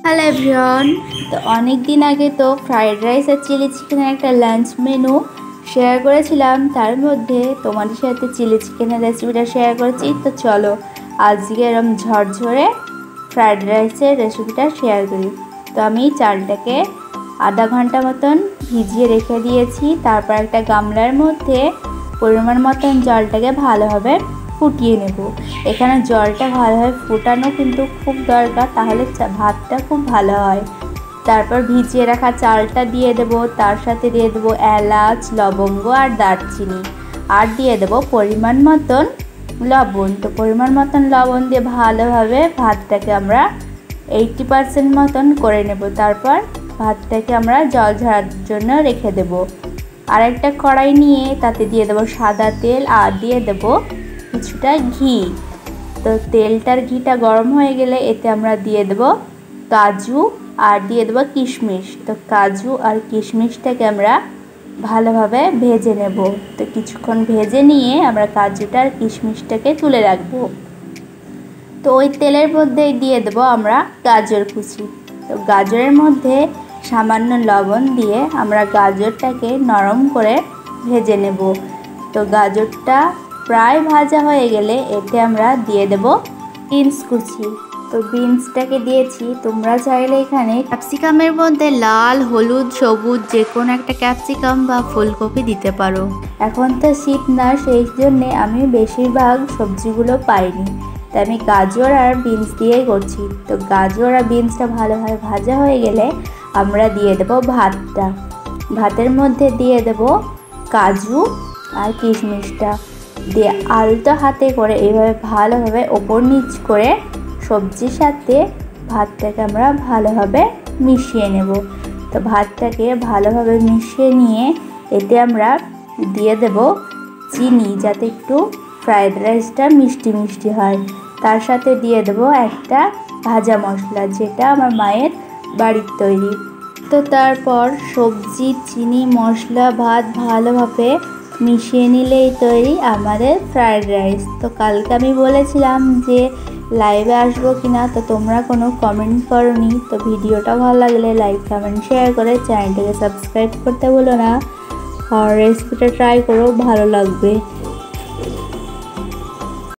Hello everyone. তো অনেক দিন আগে তো ফ্রাইড রাইস আর চিলি চিকেনের একটা লাঞ্চ মেনু শেয়ার করেছিলাম, তার মধ্যে তোমাদের সাথে চিলি চিকেনের রেসিপিটা শেয়ার করেছি। তো চলো আজকে এরকম ঝরঝরে ফ্রাইড রাইসের রেসিপিটা শেয়ার করি। তো আমি চালটাকে আধা ঘন্টা মতন ভিজিয়ে রেখে দিয়েছি। তারপর একটা গামলার মধ্যে পরিমাণ মতন জলটাকে ভালোভাবে ফুটিয়ে নেব। এখানে জলটা ভালোভাবে ফোটানো কিন্তু খুব দরকার, তাহলে ভাতটা খুব ভালো হয়। তারপর ভিজিয়ে রাখা চালটা দিয়ে দেব, তার সাথে দিয়ে দেবো এলাচ, লবঙ্গ আর দারচিনি, আর দিয়ে দেবো পরিমাণ মতন লবণ। তো পরিমাণ মতন লবণ দিয়ে ভালোভাবে ভাতটাকে আমরা 80% মতন করে নেব। তারপর ভাতটাকে আমরা জল ঝরার জন্য রেখে দেব। আর একটা কড়াই নিয়ে তাতে দিয়ে দেবো সাদা তেল আর দিয়ে দেবো কিছুটা ঘি। তো তেলটার ঘিটা গরম হয়ে গেলে এতে আমরা দিয়ে দেব কাজু আর দিয়ে দেবো কিশমিশ। তো কাজু আর কিশমিশটাকে আমরা ভালোভাবে ভেজে নেব। তো কিছুক্ষণ ভেজে নিয়ে আমরা কাজুটা আর কিশমিশটাকে তুলে রাখবো। তো ওই তেলের মধ্যেই দিয়ে দেবো আমরা গাজর কুচি। তো গাজরের মধ্যে সামান্য লবণ দিয়ে আমরা গাজরটাকে নরম করে ভেজে নেব। তো গাজরটা প্রায় ভাজা হয়ে গেলে এতে আমরা দিয়ে দেব বিনস কুচি। তো বিনসটাকে দিয়েছি। তোমরা চাইলে এখানে ক্যাপসিকামের মধ্যে লাল, হলুদ, সবুজ যে কোনো একটা ক্যাপসিকাম বা ফুলকপি দিতে পারো। এখন তো শীত না, সেই জন্যে আমি বেশিরভাগ সবজিগুলো পাইনি, তাই আমি গাজর আর বিনস দিয়েই করছি। তো গাজর আর বিনসটা ভালোভাবে ভাজা হয়ে গেলে আমরা দিয়ে দেব ভাতটা। ভাতের মধ্যে দিয়ে দেব কাজু আর কিশমিশটা দিয়ে আলতো হাতে করে এইভাবে ভালোভাবে ওপর নিচ করে সবজির সাথে ভাতটাকে আমরা ভালোভাবে মিশিয়ে নেব। তো ভাতটাকে ভালোভাবে মিশিয়ে নিয়ে এতে আমরা দিয়ে দেব চিনি, যাতে একটু ফ্রাইড রাইসটা মিষ্টি মিষ্টি হয়। তার সাথে দিয়ে দেব একটা ভাজা মশলা, যেটা আমার মায়ের বাড়ির তৈরি। তো তারপর সবজি, চিনি, মশলা, ভাত ভালোভাবে মিশিয়ে নিলেই তৈরি আমাদের ফ্রাইড রাইস। তো কালকে আমি বলেছিলাম যে লাইভে আসবো কিনা, তো তোমরা কোনো কমেন্ট করোনি। তো ভিডিওটা ভালো লাগলে লাইক, কমেন্ট, শেয়ার করে চ্যানেলটাকে সাবস্ক্রাইব করতে ভুলো না। আর রেসিপিটা ট্রাই করো, ভালো লাগবে।